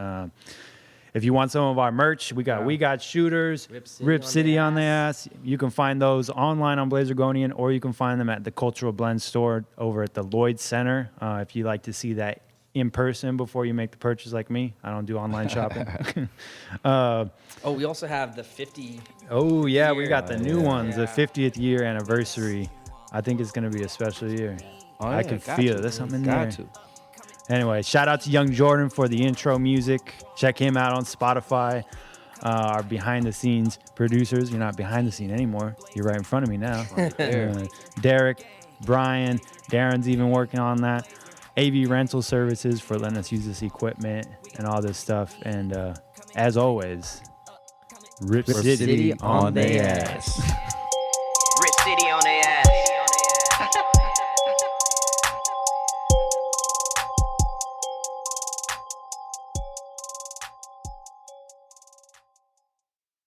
If you want some of our merch, we got shooters, Rip City on the ass. You can find those online on Blazergonian, or you can find them at the Cultural Blend store over at the Lloyd Center. If you like to see that in person before you make the purchase, like me, I don't do online shopping. We also have the 50. Oh yeah, we got the new Yeah. ones, the 50th year anniversary. I think it's gonna be a special year. I can feel it. There's something in there. Got to. Anyway, shout out to Young Jordan for the intro music. Check him out on Spotify. Our behind the scenes producers. You're not behind the scene anymore. You're right in front of me now. Derek, Bryan, Darren's even working on that. AV Rental Services for letting us use this equipment and all this stuff. And as always, Rip City City on on the the ass.